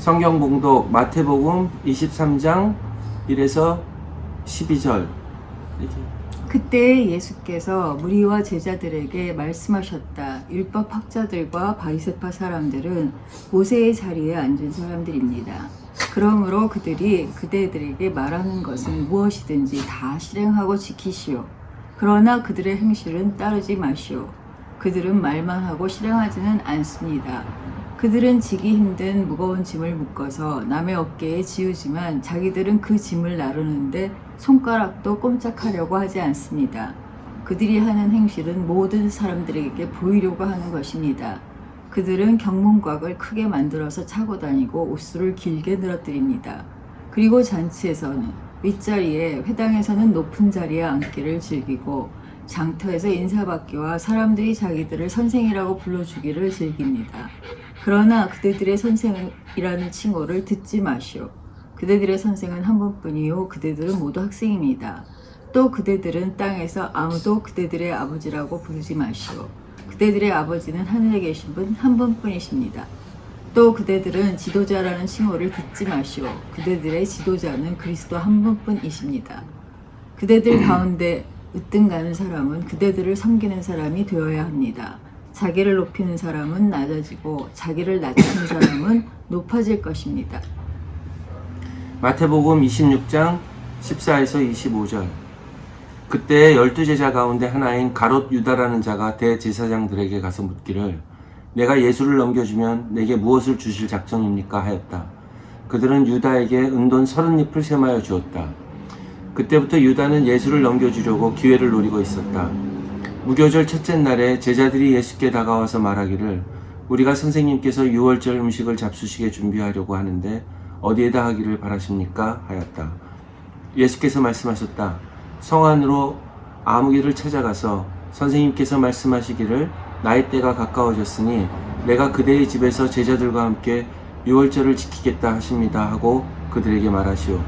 성경 봉독 마태복음 23장 1에서 12절. 이렇게. 그때 예수께서 무리와 제자들에게 말씀하셨다. 율법 학자들과 바리새파 사람들은 모세의 자리에 앉은 사람들입니다. 그러므로 그들이 그대들에게 말하는 것은 무엇이든지 다 실행하고 지키시오. 그러나 그들의 행실은 따르지 마시오. 그들은 말만 하고 실행하지는 않습니다. 그들은 지기 힘든 무거운 짐을 묶어서 남의 어깨에 지우지만 자기들은 그 짐을 나르는데 손가락도 꼼짝하려고 하지 않습니다. 그들이 하는 행실은 모든 사람들에게 보이려고 하는 것입니다. 그들은 경문곽을 크게 만들어서 차고 다니고 옷수를 길게 늘어뜨립니다. 그리고 잔치에서는 윗자리에, 회당에서는 높은 자리에 앉기를 즐기고 장터에서 인사받기와 사람들이 자기들을 선생이라고 불러주기를 즐깁니다. 그러나 그대들의 선생이라는 칭호를 듣지 마시오. 그대들의 선생은 한 분뿐이요 그대들은 모두 학생입니다. 또 그대들은 땅에서 아무도 그대들의 아버지라고 부르지 마시오. 그대들의 아버지는 하늘에 계신 분 한 분뿐이십니다. 또 그대들은 지도자라는 칭호를 듣지 마시오. 그대들의 지도자는 그리스도 한 분뿐이십니다. 그대들 가운데 으뜸가는 사람은 그대들을 섬기는 사람이 되어야 합니다. 자기를 높이는 사람은 낮아지고 자기를 낮추는 사람은 높아질 것입니다. 마태복음 26장 14에서 25절. 그때 12제자 가운데 하나인 가롯 유다라는 자가 대제사장들에게 가서 묻기를 내가 예수를 넘겨주면 내게 무엇을 주실 작정입니까? 하였다. 그들은 유다에게 은돈 30잎을 셈하여 주었다. 그때부터 유다는 예수를 넘겨주려고 기회를 노리고 있었다. 무교절 첫째 날에 제자들이 예수께 다가와서 말하기를 우리가 선생님께서 유월절 음식을 잡수시게 준비하려고 하는데 어디에다 하기를 바라십니까? 하였다. 예수께서 말씀하셨다. 성 안으로 아무개를 찾아가서 선생님께서 말씀하시기를 나의 때가 가까워졌으니 내가 그대의 집에서 제자들과 함께 유월절을 지키겠다 하십니다 하고 그들에게 말하시오.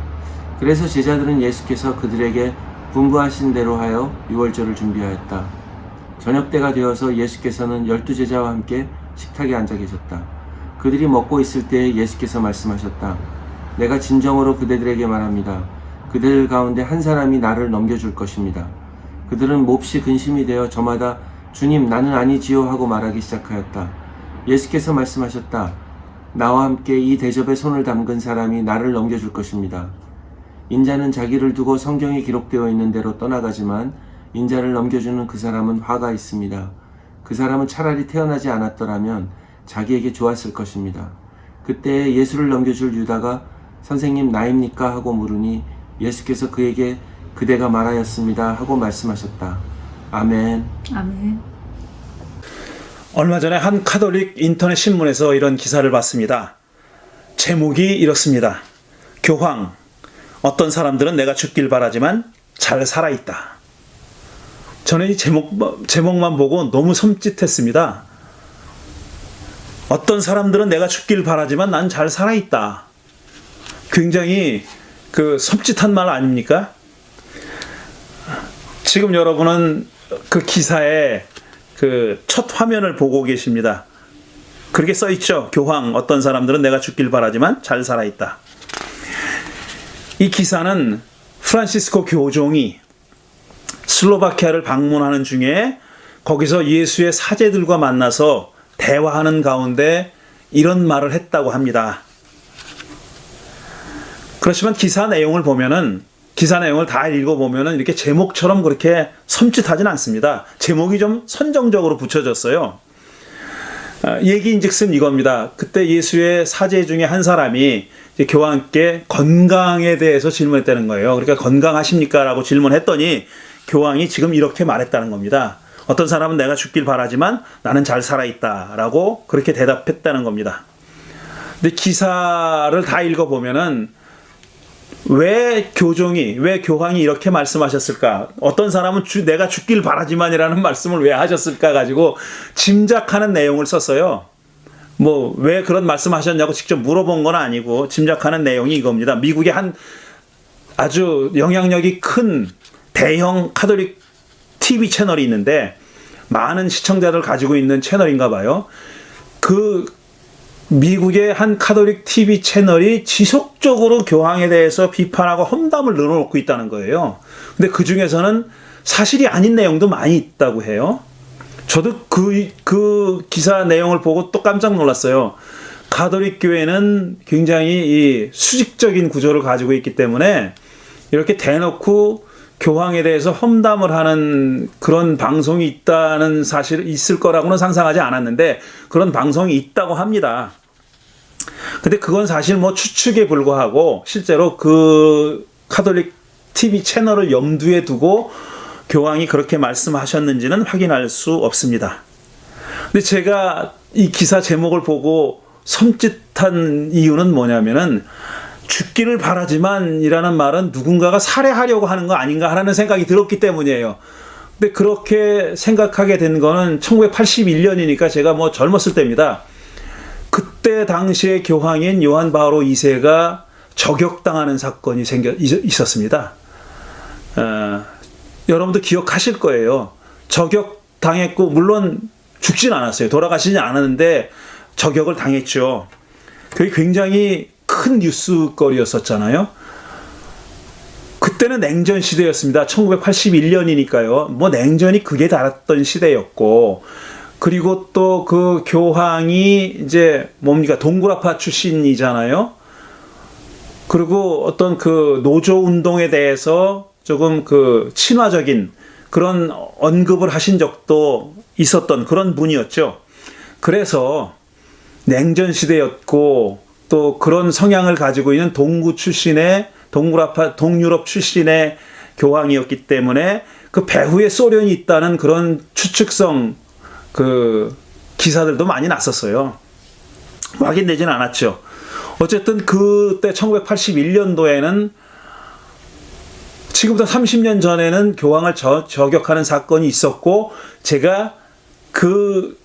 그래서 제자들은 예수께서 그들에게 분부하신 대로 하여 유월절을 준비하였다. 저녁 때가 되어서 예수께서는 12제자와 함께 식탁에 앉아 계셨다. 그들이 먹고 있을 때에 예수께서 말씀하셨다. 내가 진정으로 그대들에게 말합니다. 그들 가운데 한 사람이 나를 넘겨줄 것입니다. 그들은 몹시 근심이 되어 저마다 주님 나는 아니지요 하고 말하기 시작하였다. 예수께서 말씀하셨다. 나와 함께 이 대접에 손을 담근 사람이 나를 넘겨줄 것입니다. 인자는 자기를 두고 성경에 기록되어 있는 대로 떠나가지만 인자를 넘겨주는 그 사람은 화가 있습니다. 그 사람은 차라리 태어나지 않았더라면 자기에게 좋았을 것입니다. 그때 예수를 넘겨줄 유다가 선생님 나입니까? 하고 물으니 예수께서 그에게 그대가 말하였습니다 하고 말씀하셨다. 아멘. 아멘. 얼마 전에 한 카톨릭 인터넷 신문에서 이런 기사를 봤습니다. 제목이 이렇습니다. 교황, 어떤 사람들은 내가 죽길 바라지만 잘 살아있다. 저는 이 제목만 보고 너무 섬찟했습니다. 어떤 사람들은 내가 죽길 바라지만 난 잘 살아있다. 굉장히 섬찟한 말 아닙니까? 지금 여러분은 그 기사의 첫 화면을 보고 계십니다. 그렇게 써 있죠. 교황, 어떤 사람들은 내가 죽길 바라지만 잘 살아있다. 이 기사는 프란시스코 교종이 슬로바키아를 방문하는 중에 거기서 예수의 사제들과 만나서 대화하는 가운데 이런 말을 했다고 합니다. 그렇지만 기사 내용을 다 읽어보면은 이렇게 제목처럼 그렇게 섬찟하진 않습니다. 제목이 좀 선정적으로 붙여졌어요. 얘기인즉슨 이겁니다. 그때 예수의 사제 중에 한 사람이 이제 교황께 건강에 대해서 질문했다는 거예요. 그러니까 건강하십니까? 라고 질문했더니 교황이 지금 이렇게 말했다는 겁니다. 어떤 사람은 내가 죽길 바라지만 나는 잘 살아있다 라고 그렇게 대답했다는 겁니다. 근데 기사를 다 읽어보면은 왜 교황이 이렇게 말씀하셨을까? 어떤 사람은 내가 죽길 바라지만이라는 말씀을 왜 하셨을까 가지고 짐작하는 내용을 썼어요. 왜 그런 말씀하셨냐고 직접 물어본 건 아니고 짐작하는 내용이 이겁니다. 미국의 한 아주 영향력이 큰 대형 카톨릭 TV 채널이 있는데 많은 시청자들 가지고 있는 채널인가 봐요. 그 미국의 한 카톨릭 TV 채널이 지속적으로 교황에 대해서 비판하고 험담을 늘어놓고 있다는 거예요. 근데 그 중에서는 사실이 아닌 내용도 많이 있다고 해요. 저도 그 기사 내용을 보고 또 깜짝 놀랐어요. 가톨릭 교회는 굉장히 이 수직적인 구조를 가지고 있기 때문에 이렇게 대놓고 교황에 대해서 험담을 하는 그런 방송이 있다는 사실이 있을 거라고는 상상하지 않았는데 그런 방송이 있다고 합니다. 근데 그건 사실 뭐 추측에 불과하고 실제로 그 카톨릭 TV 채널을 염두에 두고 교황이 그렇게 말씀하셨는지는 확인할 수 없습니다. 근데 제가 이 기사 제목을 보고 섬찟한 이유는 뭐냐면은 죽기를 바라지만 이라는 말은 누군가가 살해하려고 하는 거 아닌가 하는 생각이 들었기 때문이에요. 근데 그렇게 생각하게 된 거는 1981년이니까 제가 뭐 젊었을 때입니다. 그때 당시에 교황인 요한 바오로 2세가 저격당하는 사건이 있었습니다. 여러분도 기억하실 거예요. 저격당했고 물론 죽진 않았어요. 돌아가시진 않았는데 저격을 당했죠. 그게 굉장히 큰 뉴스거리였었잖아요. 그때는 냉전 시대였습니다. 1981년이니까요. 뭐 냉전이 극에 달했던 시대였고, 그리고 또 그 교황이 이제 뭡니까 동굴아파 출신이잖아요. 그리고 어떤 그 노조 운동에 대해서 조금 그 친화적인 그런 언급을 하신 적도 있었던 그런 분이었죠. 그래서 냉전 시대였고 또 그런 성향을 가지고 있는 동구 출신의 동유럽 출신의 교황이었기 때문에 그 배후에 소련이 있다는 그런 추측성 그 기사들도 많이 났었어요. 확인되지는 않았죠. 어쨌든 그때 1981년도에는 지금부터 30년 전에는 교황을 저격하는 사건이 있었고 제가 그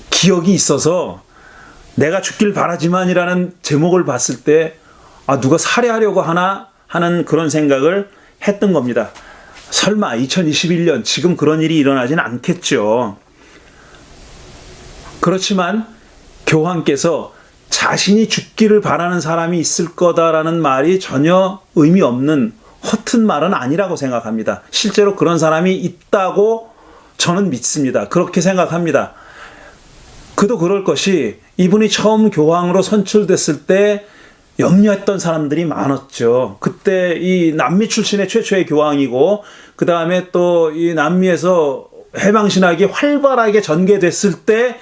기억이 있어서 내가 죽길 바라지만이라는 제목을 봤을 때 누가 살해하려고 하나 하는 그런 생각을 했던 겁니다. 설마 2021년 지금 그런 일이 일어나지는 않겠죠. 그렇지만 교황께서 자신이 죽기를 바라는 사람이 있을 거다라는 말이 전혀 의미 없는 허튼 말은 아니라고 생각합니다. 실제로 그런 사람이 있다고 저는 믿습니다. 그렇게 생각합니다. 그도 그럴 것이 이분이 처음 교황으로 선출됐을 때 염려했던 사람들이 많았죠. 그때 이 남미 출신의 최초의 교황이고 그 다음에 또 이 남미에서 해방신학이 활발하게 전개됐을 때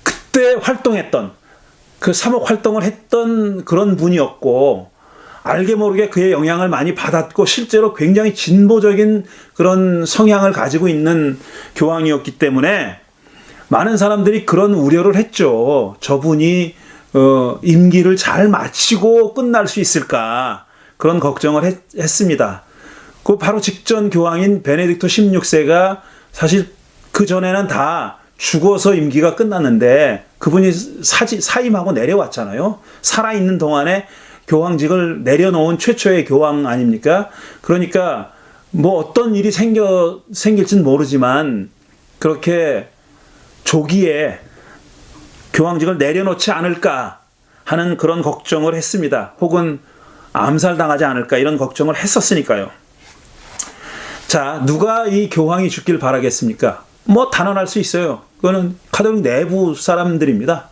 그때 활동했던 그 사목 활동을 했던 그런 분이었고 알게 모르게 그의 영향을 많이 받았고 실제로 굉장히 진보적인 그런 성향을 가지고 있는 교황이었기 때문에 많은 사람들이 그런 우려를 했죠. 저분이 임기를 잘 마치고 끝날 수 있을까 그런 걱정을 했습니다. 그 바로 직전 교황인 베네딕토 16세가 사실 그 전에는 다 죽어서 임기가 끝났는데 그분이 사임하고 내려왔잖아요. 살아있는 동안에 교황직을 내려놓은 최초의 교황 아닙니까? 그러니까 뭐 어떤 일이 생길지는 모르지만 그렇게 조기에 교황직을 내려놓지 않을까 하는 그런 걱정을 했습니다. 혹은 암살당하지 않을까 이런 걱정을 했었으니까요. 자, 누가 이 교황이 죽길 바라겠습니까? 뭐 단언할 수 있어요. 그거는 카톨릭 내부 사람들입니다.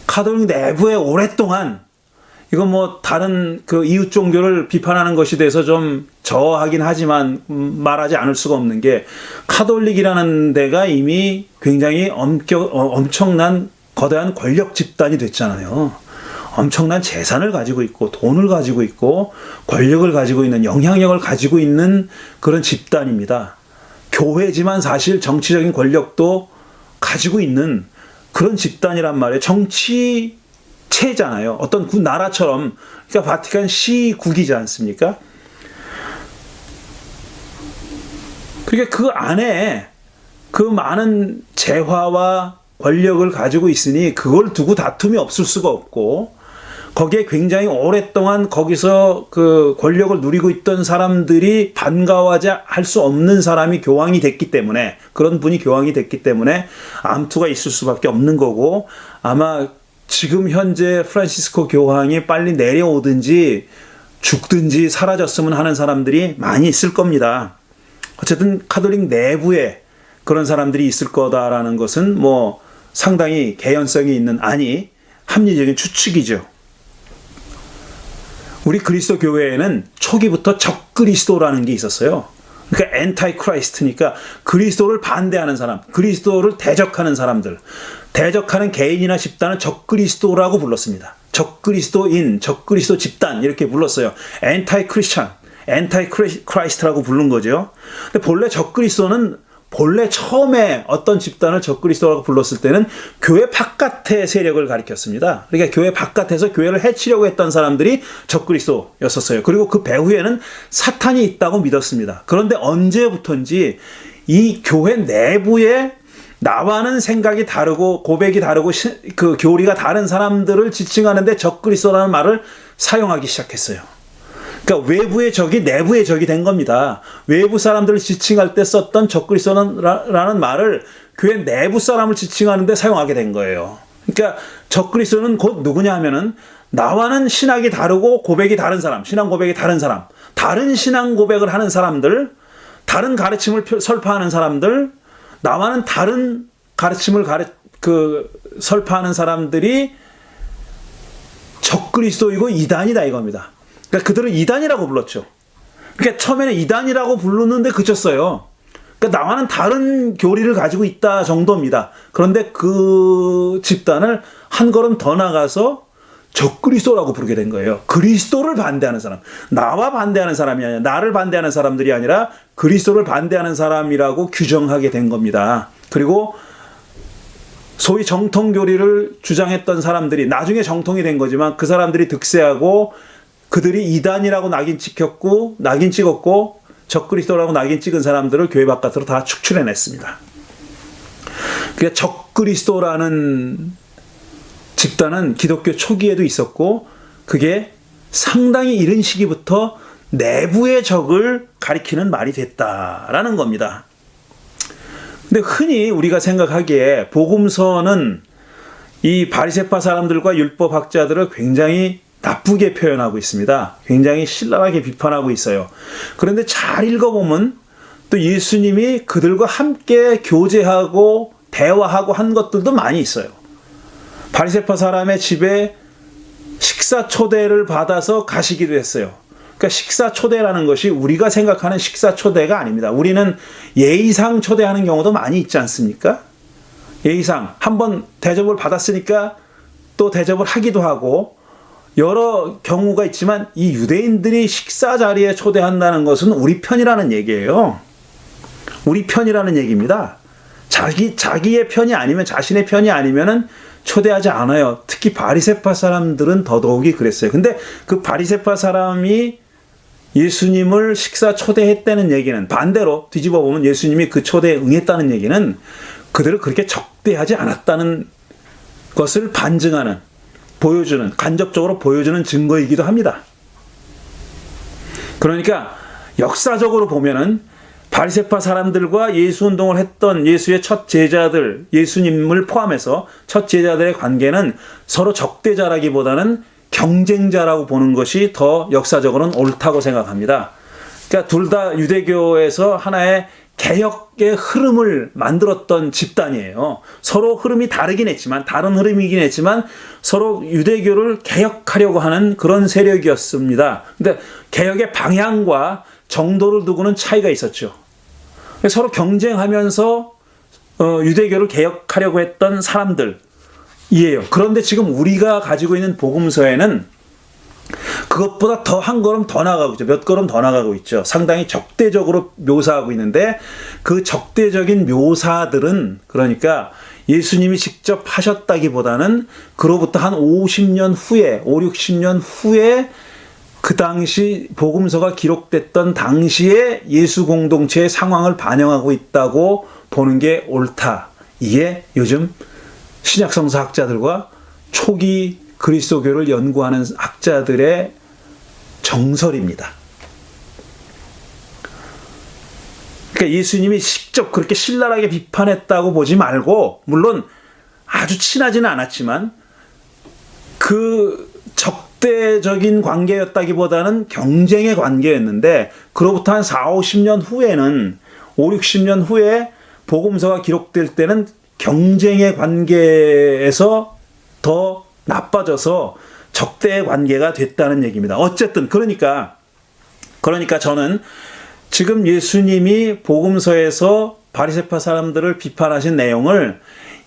카톨릭 내부에 오랫동안 이건 뭐 다른 그 이웃 종교를 비판하는 것에 대해서 좀 저하긴 하지만 말하지 않을 수가 없는 게 카톨릭이라는 데가 이미 굉장히 엄청난 거대한 권력 집단이 됐잖아요. 엄청난 재산을 가지고 있고 돈을 가지고 있고 권력을 가지고 있는 영향력을 가지고 있는 그런 집단입니다. 교회지만 사실 정치적인 권력도 가지고 있는 그런 집단이란 말이에요. 정치체잖아요. 어떤 나라처럼 그러니까 바티칸 시국이지 않습니까? 그러니까 그 안에 그 많은 재화와 권력을 가지고 있으니 그걸 두고 다툼이 없을 수가 없고 거기에 굉장히 오랫동안 거기서 그 권력을 누리고 있던 사람들이 반가워하지 할 수 없는 사람이 교황이 됐기 때문에, 그런 분이 교황이 됐기 때문에 암투가 있을 수밖에 없는 거고, 아마 지금 현재 프란시스코 교황이 빨리 내려오든지 죽든지 사라졌으면 하는 사람들이 많이 있을 겁니다. 어쨌든 카톨릭 내부에 그런 사람들이 있을 거다라는 것은 뭐 상당히 개연성이 있는, 아니 합리적인 추측이죠. 우리 그리스도 교회에는 초기부터 적그리스도라는 게 있었어요. 그러니까 엔타이 크라이스트니까 그리스도를 반대하는 사람, 그리스도를 대적하는 사람들, 대적하는 개인이나 집단을 적그리스도라고 불렀습니다. 적그리스도인, 적그리스도 집단 이렇게 불렀어요. 엔타이 크리스찬, 엔타이 크라이스트라고 부른 거죠. 근데 본래 적그리스도는 본래 처음에 어떤 집단을 적그리스도라고 불렀을 때는 교회 바깥의 세력을 가리켰습니다. 그러니까 교회 바깥에서 교회를 해치려고 했던 사람들이 적그리스도였었어요. 그리고 그 배후에는 사탄이 있다고 믿었습니다. 그런데 언제부턴지 이 교회 내부에 나와는 생각이 다르고 고백이 다르고 그 교리가 다른 사람들을 지칭하는데 적그리스도라는 말을 사용하기 시작했어요. 그러니까 외부의 적이 내부의 적이 된 겁니다. 외부 사람들을 지칭할 때 썼던 적그리스도라는 말을 교회 내부 사람을 지칭하는 데 사용하게 된 거예요. 그러니까 적그리스도는 곧 누구냐 하면은 나와는 신학이 다르고 고백이 다른 사람, 신앙 고백이 다른 사람, 다른 신앙 고백을 하는 사람들, 다른 가르침을 설파하는 사람들, 나와는 다른 가르침을 설파하는 사람들이 적그리스도이고 이단이다 이겁니다. 그러니까 그들은 이단이라고 불렀죠. 그러니까 처음에는 이단이라고 부르는데 그쳤어요. 그러니까 나와는 다른 교리를 가지고 있다 정도입니다. 그런데 그 집단을 한 걸음 더 나가서 적그리스도라고 부르게 된 거예요. 그리스도를 반대하는 사람, 나와 반대하는 사람이 아니라, 나를 반대하는 사람들이 아니라 그리스도를 반대하는 사람이라고 규정하게 된 겁니다. 그리고 소위 정통교리를 주장했던 사람들이 나중에 정통이 된 거지만 그 사람들이 득세하고 그들이 이단이라고 낙인 찍었고 적그리스도라고 낙인 찍은 사람들을 교회 바깥으로 다 축출해냈습니다. 그러니까 적그리스도라는 집단은 기독교 초기에도 있었고 그게 상당히 이른 시기부터 내부의 적을 가리키는 말이 됐다라는 겁니다. 근데 흔히 우리가 생각하기에 복음서는 이 바리새파 사람들과 율법학자들을 굉장히 나쁘게 표현하고 있습니다. 굉장히 신랄하게 비판하고 있어요. 그런데 잘 읽어보면 또 예수님이 그들과 함께 교제하고 대화하고 한 것들도 많이 있어요. 바리새파 사람의 집에 식사 초대를 받아서 가시기도 했어요. 그러니까 식사 초대라는 것이 우리가 생각하는 식사 초대가 아닙니다. 우리는 예의상 초대하는 경우도 많이 있지 않습니까? 예의상 한번 대접을 받았으니까 또 대접을 하기도 하고 여러 경우가 있지만 이 유대인들이 식사 자리에 초대한다는 것은 우리 편이라는 얘기예요. 우리 편이라는 얘기입니다. 자기의 편이 아니면 자신의 편이 아니면은 초대하지 않아요. 특히 바리새파 사람들은 더더욱이 그랬어요. 근데 그 바리새파 사람이 예수님을 식사 초대했다는 얘기는 반대로 뒤집어 보면 예수님이 그 초대에 응했다는 얘기는 그들을 그렇게 적대하지 않았다는 것을 반증하는, 보여주는, 간접적으로 보여주는 증거이기도 합니다. 그러니까 역사적으로 보면은 바리새파 사람들과 예수 운동을 했던 예수의 첫 제자들, 예수님을 포함해서 첫 제자들의 관계는 서로 적대자라기보다는 경쟁자라고 보는 것이 더 역사적으로는 옳다고 생각합니다. 그러니까 둘 다 유대교에서 하나의 개혁의 흐름을 만들었던 집단이에요. 서로 흐름이 다르긴 했지만, 다른 흐름이긴 했지만 서로 유대교를 개혁하려고 하는 그런 세력이었습니다. 근데 개혁의 방향과 정도를 두고는 차이가 있었죠. 서로 경쟁하면서 유대교를 개혁하려고 했던 사람들이에요. 그런데 지금 우리가 가지고 있는 복음서에는 그것보다 더 한 걸음 더 나가고 있죠. 몇 걸음 더 나가고 있죠. 상당히 적대적으로 묘사하고 있는데 그 적대적인 묘사들은 그러니까 예수님이 직접 하셨다기보다는 그로부터 한 50년 후에, 5, 60년 후에 그 당시 복음서가 기록됐던 당시에 예수 공동체의 상황을 반영하고 있다고 보는 게 옳다. 이게 요즘 신약성서학자들과 초기 그리스도교를 연구하는 학자들의 정설입니다. 그러니까 예수님이 직접 그렇게 신랄하게 비판했다고 보지 말고, 물론 아주 친하지는 않았지만 그 적대적인 관계였다기보다는 경쟁의 관계였는데, 그로부터 한 4, 50년 후에는 5, 60년 후에 복음서가 기록될 때는 경쟁의 관계에서 더 나빠져서 적대의 관계가 됐다는 얘기입니다. 어쨌든 그러니까 저는 지금 예수님이 복음서에서 바리새파 사람들을 비판하신 내용을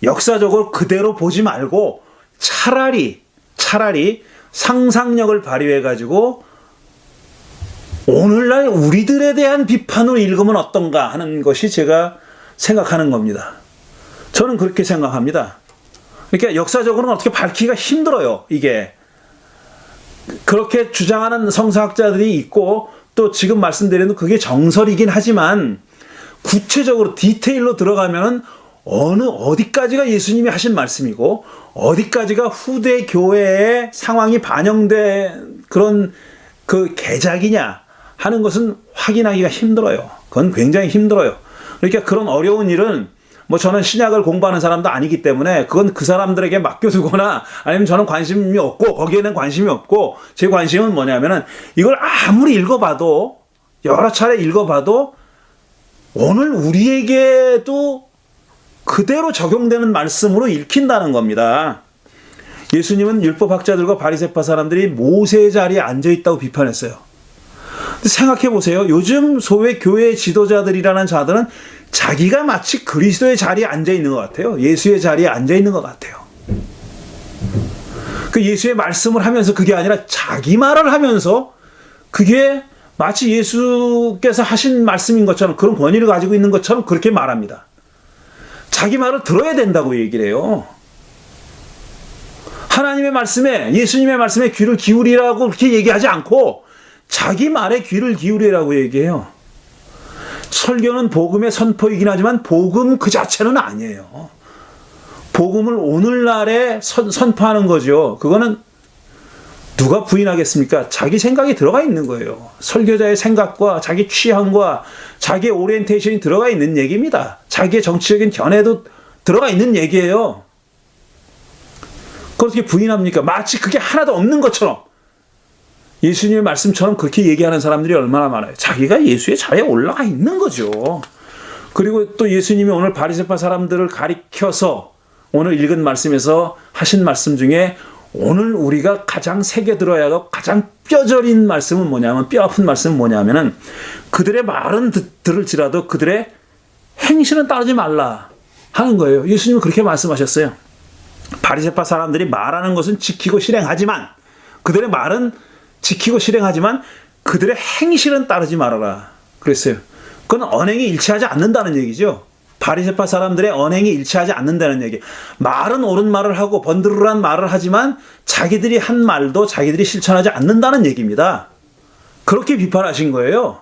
역사적으로 그대로 보지 말고 차라리 상상력을 발휘해 가지고 오늘날 우리들에 대한 비판으로 읽으면 어떤가 하는 것이 제가 생각하는 겁니다. 저는 그렇게 생각합니다. 그러니까 역사적으로는 어떻게 밝히기가 힘들어요. 이게 그렇게 주장하는 성서학자들이 있고, 또 지금 말씀드린 그게 정설이긴 하지만 구체적으로 디테일로 들어가면은 어디까지가 예수님이 하신 말씀이고 어디까지가 후대 교회의 상황이 반영된 그런 그 개작이냐 하는 것은 확인하기가 힘들어요. 그건 굉장히 힘들어요. 그러니까 그런 어려운 일은 뭐 저는 신약을 공부하는 사람도 아니기 때문에 그건 그 사람들에게 맡겨두거나, 아니면 저는 관심이 없고 거기에는 관심이 없고, 제 관심은 뭐냐면은 이걸 아무리 읽어봐도, 여러 차례 읽어봐도 오늘 우리에게도 그대로 적용되는 말씀으로 읽힌다는 겁니다. 예수님은 율법학자들과 바리새파 사람들이 모세의 자리에 앉아있다고 비판했어요. 생각해 보세요. 요즘 소위 교회 지도자들이라는 자들은 자기가 마치 그리스도의 자리에 앉아 있는 것 같아요. 예수의 자리에 앉아 있는 것 같아요. 그 예수의 말씀을 하면서 그게 아니라 자기 말을 하면서 그게 마치 예수께서 하신 말씀인 것처럼, 그런 권위를 가지고 있는 것처럼 그렇게 말합니다. 자기 말을 들어야 된다고 얘기를 해요. 하나님의 말씀에, 예수님의 말씀에 귀를 기울이라고 그렇게 얘기하지 않고 자기 말에 귀를 기울이라고 얘기해요. 설교는 복음의 선포이긴 하지만 복음 그 자체는 아니에요. 복음을 오늘날에 선포하는 거죠. 그거는 누가 부인하겠습니까? 자기 생각이 들어가 있는 거예요. 설교자의 생각과 자기 취향과 자기의 오리엔테이션이 들어가 있는 얘기입니다. 자기의 정치적인 견해도 들어가 있는 얘기예요. 그걸 어떻게 부인합니까? 마치 그게 하나도 없는 것처럼. 예수님의 말씀처럼 그렇게 얘기하는 사람들이 얼마나 많아요. 자기가 예수의 자리에 올라가 있는 거죠. 그리고 또 예수님이 오늘 바리새파 사람들을 가리켜서 오늘 읽은 말씀에서 하신 말씀 중에 오늘 우리가 가장 새겨 들어야 하고 가장 뼈저린 말씀은 뭐냐면, 뼈 아픈 말씀은 뭐냐면은 그들의 말은 들을지라도 그들의 행실은 따르지 말라 하는 거예요. 예수님은 그렇게 말씀하셨어요. 바리새파 사람들이 말하는 것은 지키고 실행하지만, 그들의 말은 지키고 실행하지만 그들의 행실은 따르지 말아라 그랬어요. 그건 언행이 일치하지 않는다는 얘기죠. 바리새파 사람들의 언행이 일치하지 않는다는 얘기. 말은 옳은 말을 하고 번드르르한 말을 하지만 자기들이 한 말도 자기들이 실천하지 않는다는 얘기입니다. 그렇게 비판하신 거예요.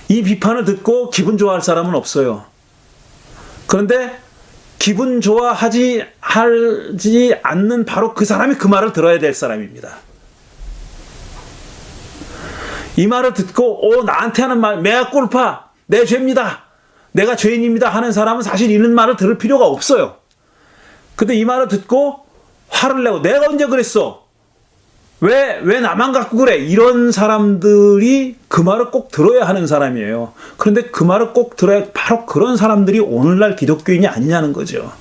이 비판을 듣고 기분 좋아할 사람은 없어요. 그런데 기분 좋아하지 않는 바로 그 사람이 그 말을 들어야 될 사람입니다. 이 말을 듣고 나한테 하는 말, 메아 꿀파, 내 죄입니다, 내가 죄인입니다 하는 사람은 사실 이런 말을 들을 필요가 없어요. 근데 이 말을 듣고 화를 내고 내가 언제 그랬어? 왜 나만 갖고 그래? 이런 사람들이 그 말을 꼭 들어야 하는 사람이에요. 그런데 그 말을 꼭 들어야, 바로 그런 사람들이 오늘날 기독교인이 아니냐는 거죠.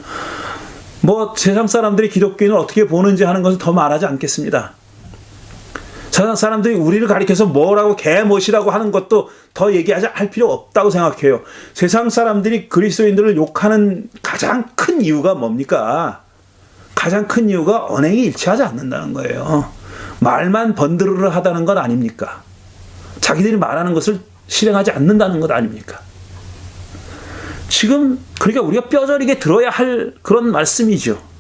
뭐 세상 사람들이 기독교인을 어떻게 보는지 하는 것은 더 말하지 않겠습니다. 세상 사람들이 우리를 가리켜서 뭐라고 개못이라고 하는 것도 더 얘기하지 할 필요 없다고 생각해요. 세상 사람들이 그리스도인들을 욕하는 가장 큰 이유가 뭡니까? 가장 큰 이유가 언행이 일치하지 않는다는 거예요. 말만 번드르르 하다는 것 아닙니까? 자기들이 말하는 것을 실행하지 않는다는 것 아닙니까? 지금 그러니까 우리가 뼈저리게 들어야 할 그런 말씀이죠.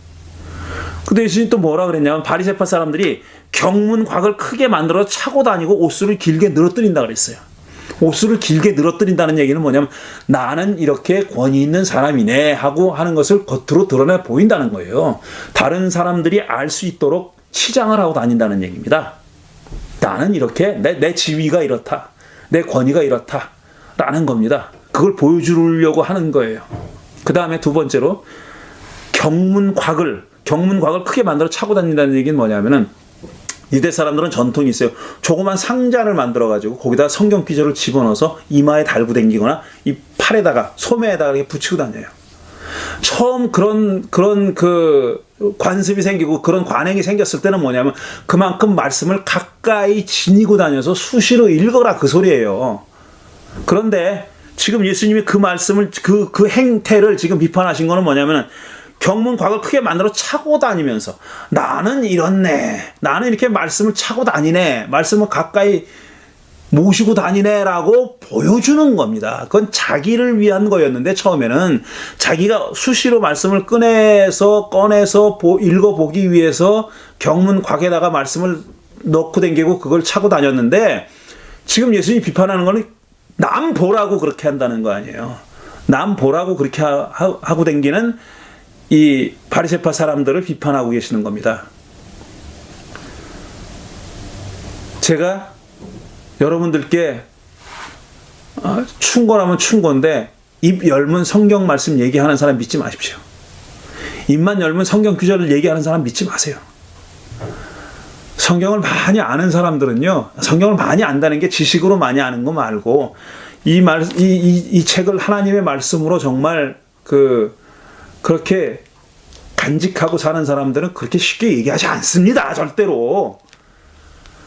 근데 예수님 또 뭐라 그랬냐면, 바리새파 사람들이 경문곽을 크게 만들어 차고 다니고 옷수를 길게 늘어뜨린다 그랬어요. 옷을 길게 늘어뜨린다는 얘기는 뭐냐면 나는 이렇게 권위 있는 사람이네 하고 하는 것을 겉으로 드러내 보인다는 거예요. 다른 사람들이 알 수 있도록 치장을 하고 다닌다는 얘기입니다. 나는 이렇게 내 지위가 이렇다. 내 권위가 이렇다. 라는 겁니다. 그걸 보여주려고 하는 거예요. 그 다음에 두 번째로 경문곽을 크게 만들어 차고 다닌다는 얘기는 뭐냐면은 유대 사람들은 전통이 있어요. 조그만 상자를 만들어가지고 거기다 성경 기절을 집어넣어서 이마에 달고 다니거나 이 팔에다가 소매에다가 이렇게 붙이고 다녀요. 처음 그런 그 관습이 생기고 그런 관행이 생겼을 때는 뭐냐면 그만큼 말씀을 가까이 지니고 다녀서 수시로 읽어라 그 소리예요. 그런데 지금 예수님이 그 말씀을 그 행태를 지금 비판하신 거는 뭐냐면은 경문곽을 크게 만들어 차고 다니면서 나는 이렇네. 나는 이렇게 말씀을 차고 다니네. 말씀을 가까이 모시고 다니네라고 보여주는 겁니다. 그건 자기를 위한 거였는데 처음에는 자기가 수시로 말씀을 꺼내서 읽어보기 위해서 경문곽에다가 말씀을 넣고 다니고 그걸 차고 다녔는데 지금 예수님이 비판하는 거는 남 보라고 그렇게 한다는 거 아니에요. 남 보라고 그렇게 하고 다니는 이 바리새파 사람들을 비판하고 계시는 겁니다. 제가 여러분들께 충고라면 충고인데 입 열면 성경 말씀 얘기하는 사람 믿지 마십시오. 입만 열면 성경 구절을 얘기하는 사람 믿지 마세요. 성경을 많이 아는 사람들은요, 성경을 많이 안다는 게 지식으로 많이 아는 거 말고 이 책을 하나님의 말씀으로 정말 그렇게 간직하고 사는 사람들은 그렇게 쉽게 얘기하지 않습니다. 절대로.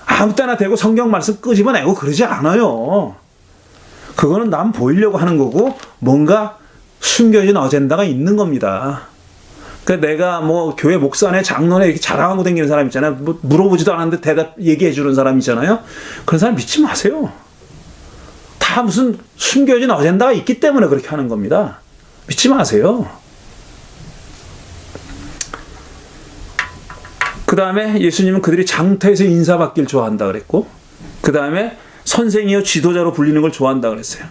아무 때나 대고 성경 말씀 끄집어내고 그러지 않아요. 그거는 남 보이려고 하는 거고 뭔가 숨겨진 어젠다가 있는 겁니다. 그러니까 내가 뭐 교회 목사네 장로네 이렇게 자랑하고 다니는 사람 있잖아요. 뭐 물어보지도 않았는데 대답 얘기해 주는 사람 있잖아요. 그런 사람 믿지 마세요. 다 무슨 숨겨진 어젠다가 있기 때문에 그렇게 하는 겁니다. 믿지 마세요. 그 다음에 예수님은 그들이 장터에서 인사받기를 좋아한다 그랬고, 그 다음에 선생이요 지도자로 불리는 걸 좋아한다 그랬어요.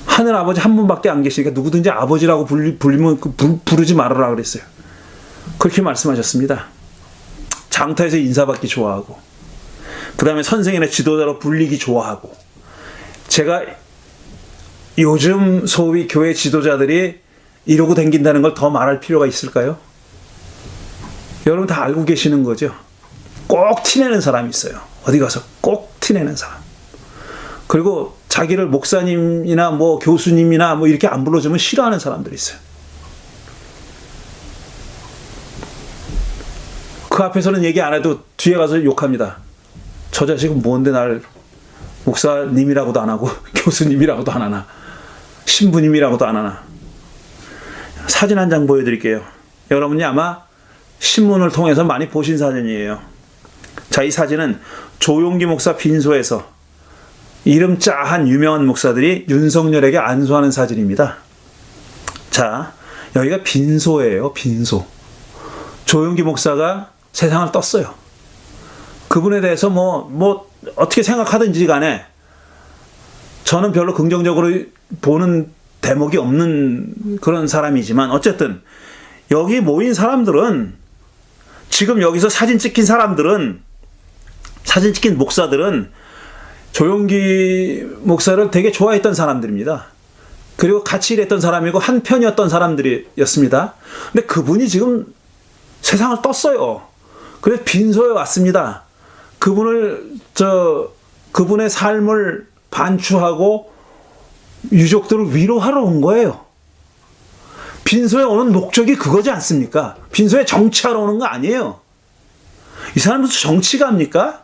하늘 아버지 한 분밖에 안 계시니까 누구든지 아버지라고 부르면 부르지 말아라 그랬어요. 그렇게 말씀하셨습니다. 장터에서 인사받기 좋아하고, 그 다음에 선생이나 지도자로 불리기 좋아하고. 제가 요즘 소위 교회 지도자들이 이러고 다닌다는 걸 더 말할 필요가 있을까요? 여러분 다 알고 계시는 거죠. 꼭 티내는 사람이 있어요. 어디 가서 꼭 티내는 사람. 그리고 자기를 목사님이나 뭐 교수님이나 뭐 이렇게 안 불러주면 싫어하는 사람들이 있어요. 그 앞에서는 얘기 안 해도 뒤에 가서 욕합니다. 저 자식은 뭔데 날 목사님이라고도 안 하고 교수님이라고도 안 하나, 신부님이라고도 안 하나. 사진 한 장 보여드릴게요. 여러분이 아마 신문을 통해서 많이 보신 사진이에요. 자, 이 사진은 조용기 목사 빈소에서 이름 짜한 유명한 목사들이 윤석열에게 안수하는 사진입니다. 자, 여기가 빈소예요. 빈소. 조용기 목사가 세상을 떴어요. 그분에 대해서 뭐 어떻게 생각하든지 간에 저는 별로 긍정적으로 보는 대목이 없는 그런 사람이지만 어쨌든 여기 모인 사람들은, 지금 여기서 사진 찍힌 목사들은 조용기 목사를 되게 좋아했던 사람들입니다. 그리고 같이 일했던 사람이고 한 편이었던 사람들이었습니다. 근데 그분이 지금 세상을 떴어요. 그래서 빈소에 왔습니다. 그분의 삶을 반추하고 유족들을 위로하러 온 거예요. 빈소에 오는 목적이 그거지 않습니까? 빈소에 정치하러 오는 거 아니에요. 이 사람들 정치가 합니까?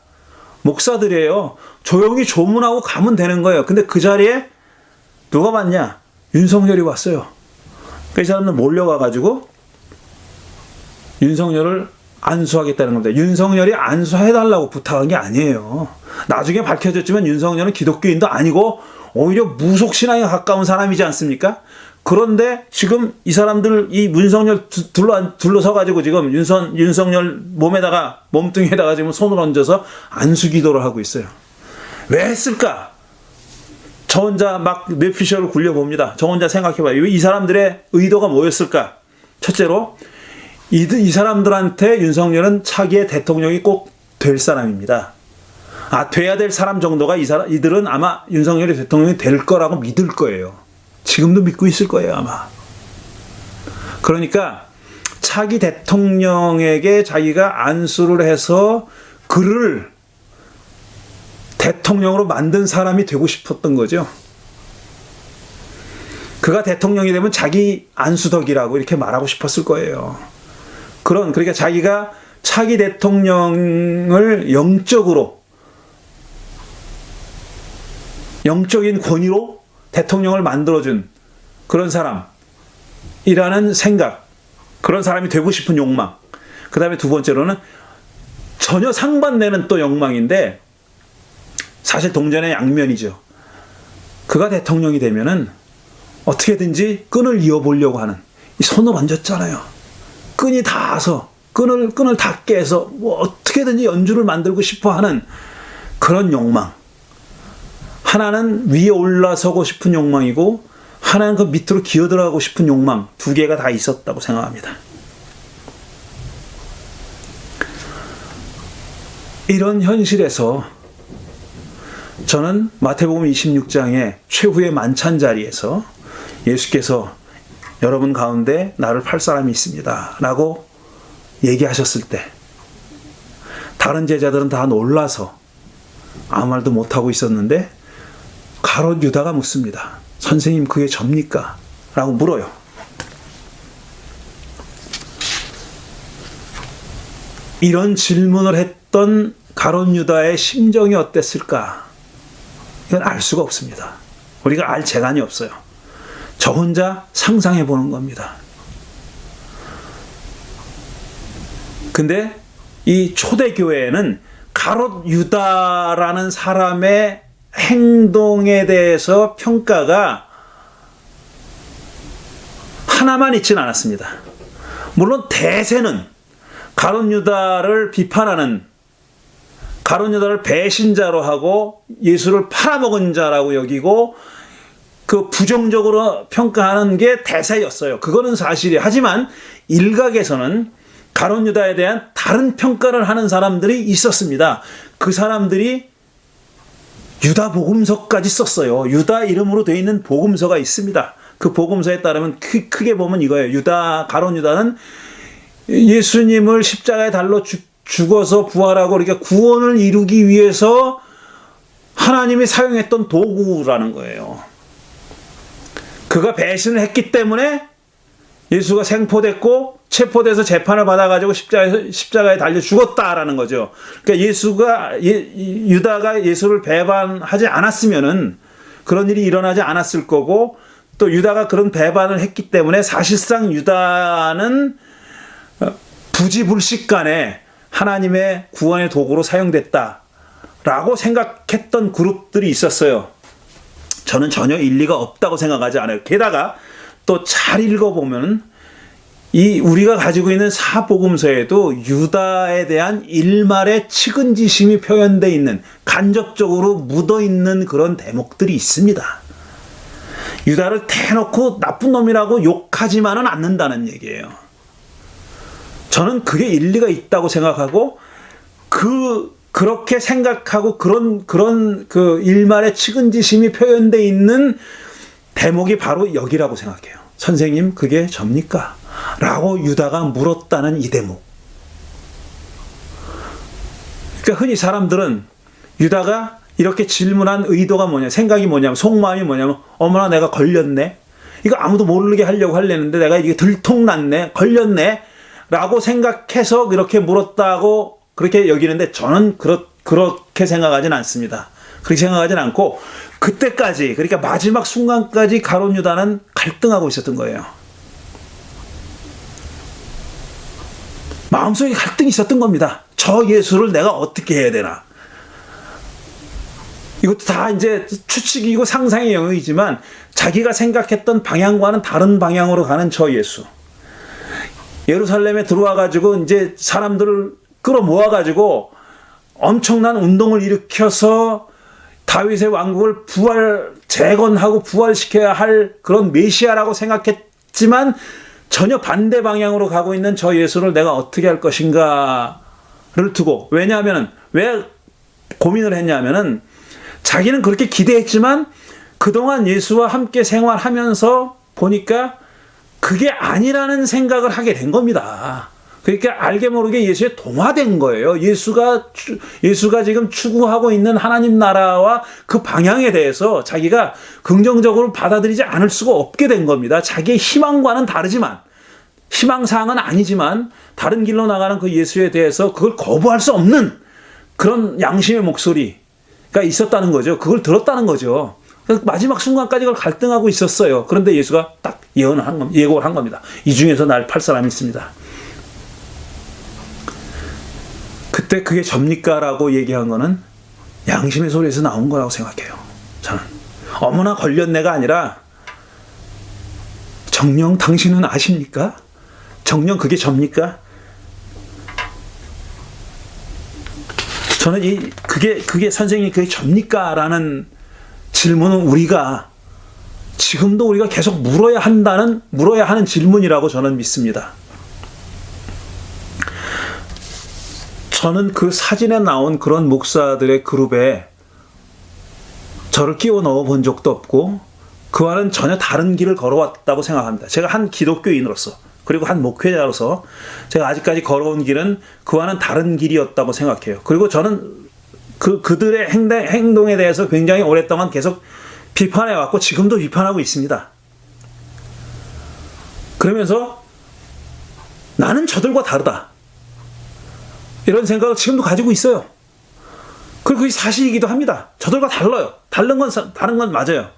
목사들이에요. 조용히 조문하고 가면 되는 거예요. 근데 그 자리에 누가 왔냐? 윤석열이 왔어요. 그 사람들 몰려가가지고 윤석열을 안수하겠다는 겁니다. 윤석열이 안수해달라고 부탁한 게 아니에요. 나중에 밝혀졌지만 윤석열은 기독교인도 아니고 오히려 무속신앙에 가까운 사람이지 않습니까? 그런데 지금 이 사람들 이 윤석열 둘러서가지고 지금 윤석열 몸뚱이에다가 지금 손을 얹어서 안수 기도를 하고 있어요. 왜 했을까? 저 혼자 막 뇌피셜을 굴려봅니다. 저 혼자 생각해봐요. 이 사람들의 의도가 뭐였을까? 첫째로 이 사람들한테 윤석열은 차기의 대통령이 꼭 될 사람입니다. 돼야 될 사람 정도가 이들은 아마 윤석열이 대통령이 될 거라고 믿을 거예요. 지금도 믿고 있을 거예요, 아마. 그러니까 차기 대통령에게 자기가 안수를 해서 그를 대통령으로 만든 사람이 되고 싶었던 거죠. 그가 대통령이 되면 자기 안수덕이라고 이렇게 말하고 싶었을 거예요. 그러니까 자기가 차기 대통령을 영적인 권위로 대통령을 만들어준 그런 사람이라는 생각, 그런 사람이 되고 싶은 욕망. 그 다음에 두 번째로는 전혀 상반되는 또 욕망인데 사실 동전의 양면이죠. 그가 대통령이 되면은 어떻게든지 끈을 이어보려고 하는, 이 손을 얹었잖아요. 끈이 닿아서 끈을 다 깨서 뭐 어떻게든지 연주를 만들고 싶어 하는 그런 욕망. 하나는 위에 올라서고 싶은 욕망이고 하나는 그 밑으로 기어들어가고 싶은 욕망, 두 개가 다 있었다고 생각합니다. 이런 현실에서 저는 마태복음 26장의 최후의 만찬 자리에서 예수께서 여러분 가운데 나를 팔 사람이 있습니다 라고 얘기하셨을 때 다른 제자들은 다 놀라서 아무 말도 못하고 있었는데 가롯 유다가 묻습니다. 선생님, 그게 접니까? 라고 물어요. 이런 질문을 했던 가롯 유다의 심정이 어땠을까? 이건 알 수가 없습니다. 우리가 알 재간이 없어요. 저 혼자 상상해 보는 겁니다. 근데 이 초대교회에는 가롯 유다라는 사람의 행동에 대해서 평가가 하나만 있지는 않았습니다. 물론 대세는 가롯 유다를 비판하는, 가롯 유다를 배신자로 하고 예수를 팔아먹은 자라고 여기고 그 부정적으로 평가하는 게 대세였어요. 그거는 사실이에요. 하지만 일각에서는 가롯 유다에 대한 다른 평가를 하는 사람들이 있었습니다. 그 사람들이 유다 복음서까지 썼어요. 유다 이름으로 되어 있는 복음서가 있습니다. 그 복음서에 따르면 크게 보면 이거예요. 가롯 유다는 예수님을 십자가에 달로 죽어서 부활하고 그러니까 구원을 이루기 위해서 하나님이 사용했던 도구라는 거예요. 그가 배신을 했기 때문에 예수가 생포됐고 체포돼서 재판을 받아가지고 십자가에 달려 죽었다라는 거죠. 그러니까 유다가 예수를 배반하지 않았으면은 그런 일이 일어나지 않았을 거고, 또 유다가 그런 배반을 했기 때문에 사실상 유다는 부지불식간에 하나님의 구원의 도구로 사용됐다라고 생각했던 그룹들이 있었어요. 저는 전혀 일리가 없다고 생각하지 않아요. 게다가 또 잘 읽어보면 우리가 가지고 있는 사복음서에도 유다에 대한 일말의 측은지심이 표현되어 있는, 간접적으로 묻어있는 그런 대목들이 있습니다. 유다를 대놓고 나쁜 놈이라고 욕하지만은 않는다는 얘기예요. 저는 그게 일리가 있다고 생각하고 그렇게 생각하고 그런 그 일말의 측은지심이 표현되어 있는 대목이 바로 여기라고 생각해요. 선생님, 그게 접니까? 라고 유다가 물었다는 이 대목. 그러니까 흔히 사람들은 유다가 이렇게 질문한 의도가 뭐냐, 생각이 뭐냐면, 속마음이 뭐냐면, 어머나 내가 걸렸네. 이거 아무도 모르게 하려고 하려는데 내가 이게 들통났네, 걸렸네 라고 생각해서 그렇게 물었다고 그렇게 여기는데, 저는 그렇게 생각하지는 않습니다. 그렇게 생각하지는 않고, 그때까지, 그러니까 마지막 순간까지 가롯 유다는 갈등하고 있었던 거예요. 마음속에 갈등이 있었던 겁니다. 저 예수를 내가 어떻게 해야 되나. 이것도 다 이제 추측이고 상상의 영역이지만 자기가 생각했던 방향과는 다른 방향으로 가는 저 예수. 예루살렘에 들어와가지고 이제 사람들을 끌어모아가지고 엄청난 운동을 일으켜서 다윗의 왕국을 재건하고 부활시켜야 할 그런 메시아라고 생각했지만 전혀 반대 방향으로 가고 있는 저 예수를 내가 어떻게 할 것인가를 두고, 왜냐하면 왜 고민을 했냐면은 자기는 그렇게 기대했지만 그동안 예수와 함께 생활하면서 보니까 그게 아니라는 생각을 하게 된 겁니다. 그러니까 알게 모르게 예수에 동화된 거예요. 예수가 지금 추구하고 있는 하나님 나라와 그 방향에 대해서 자기가 긍정적으로 받아들이지 않을 수가 없게 된 겁니다. 자기의 희망과는 다르지만, 희망사항은 아니지만 다른 길로 나가는 그 예수에 대해서 그걸 거부할 수 없는 그런 양심의 목소리가 있었다는 거죠. 그걸 들었다는 거죠. 마지막 순간까지 그걸 갈등하고 있었어요. 그런데 예수가 딱 예고를 한 겁니다. 이 중에서 날 팔 사람이 있습니다. 그때 그게 접니까? 라고 얘기한 거는 양심의 소리에서 나온 거라고 생각해요. 저는 어머나 걸렸네가 아니라, 정녕 당신은 아십니까? 정녕 그게 접니까? 저는 그게 선생님이 그게 접니까? 라는 질문은 지금도 우리가 계속 물어야 하는 질문이라고 저는 믿습니다. 저는 그 사진에 나온 그런 목사들의 그룹에 저를 끼워 넣어 본 적도 없고 그와는 전혀 다른 길을 걸어왔다고 생각합니다. 제가 한 기독교인으로서, 그리고 한 목회자로서 제가 아직까지 걸어온 길은 그와는 다른 길이었다고 생각해요. 그리고 저는 그들의 행동에 대해서 굉장히 오랫동안 계속 비판해왔고 지금도 비판하고 있습니다. 그러면서 나는 저들과 다르다, 이런 생각을 지금도 가지고 있어요. 그리고 그게 사실이기도 합니다. 저들과 달라요. 다른 건 맞아요.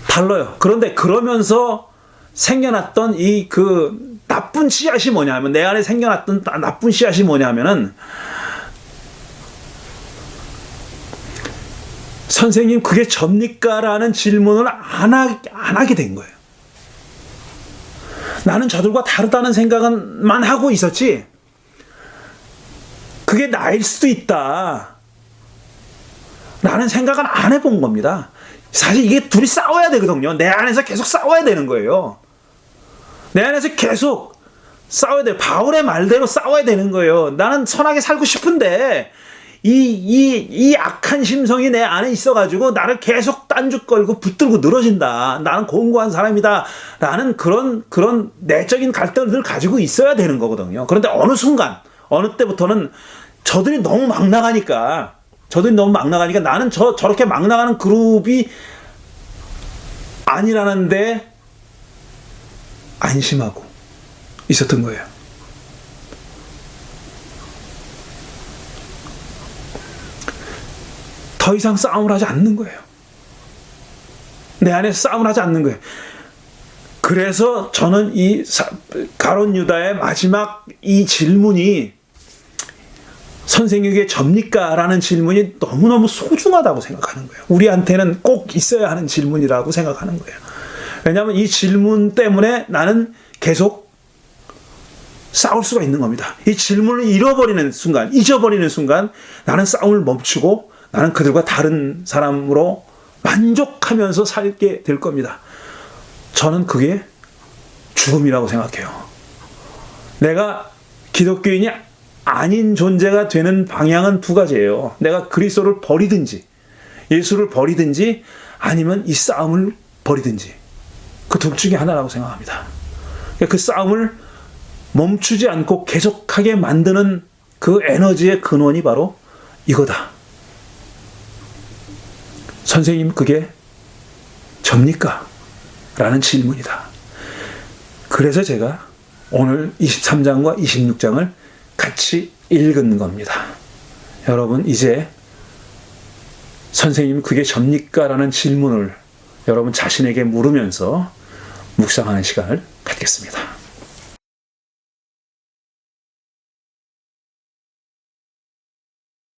달라요. 그런데 그러면서 생겨났던 그 나쁜 씨앗이 뭐냐면, 내 안에 생겨났던 나쁜 씨앗이 뭐냐면은, 선생님 그게 접니까? 라는 질문을 안 하게 된 거예요. 나는 저들과 다르다는 생각만 하고 있었지, 그게 나일 수도 있다 라는 생각은 안 해본 겁니다. 사실 이게 둘이 싸워야 되거든요. 내 안에서 계속 싸워야 되는 거예요. 내 안에서 계속 싸워야 돼요. 바울의 말대로 싸워야 되는 거예요. 나는 선하게 살고 싶은데 이 악한 심성이 내 안에 있어가지고 나를 계속 딴죽 걸고 붙들고 늘어진다. 나는 공고한 사람이다 라는 그런 내적인 갈등을 늘 가지고 있어야 되는 거거든요. 그런데 어느 때부터는 저들이 너무 막 나가니까 나는 저렇게 막 나가는 그룹이 아니라는데 안심하고 있었던 거예요. 더 이상 싸움을 하지 않는 거예요. 내 안에서 싸움을 하지 않는 거예요. 그래서 저는 이 가룟 유다의 마지막 이 질문이, 선생님에게 접니까? 라는 질문이 너무너무 소중하다고 생각하는 거예요. 우리한테는 꼭 있어야 하는 질문이라고 생각하는 거예요. 왜냐하면 이 질문 때문에 나는 계속 싸울 수가 있는 겁니다. 이 질문을 잊어버리는 순간 나는 싸움을 멈추고 나는 그들과 다른 사람으로 만족하면서 살게 될 겁니다. 저는 그게 죽음이라고 생각해요. 내가 기독교인이 아닌 존재가 되는 방향은 두 가지예요. 내가 그리스도를 버리든지, 예수를 버리든지, 아니면 이 싸움을 버리든지, 그 둘 중에 하나라고 생각합니다. 그 싸움을 멈추지 않고 계속하게 만드는 그 에너지의 근원이 바로 이거다. 선생님 그게 접니까? 라는 질문이다. 그래서 제가 오늘 23장과 26장을 같이 읽은 겁니다. 여러분 이제 선생님 그게 접니까? 라는 질문을 여러분 자신에게 물으면서 묵상하는 시간을 갖겠습니다.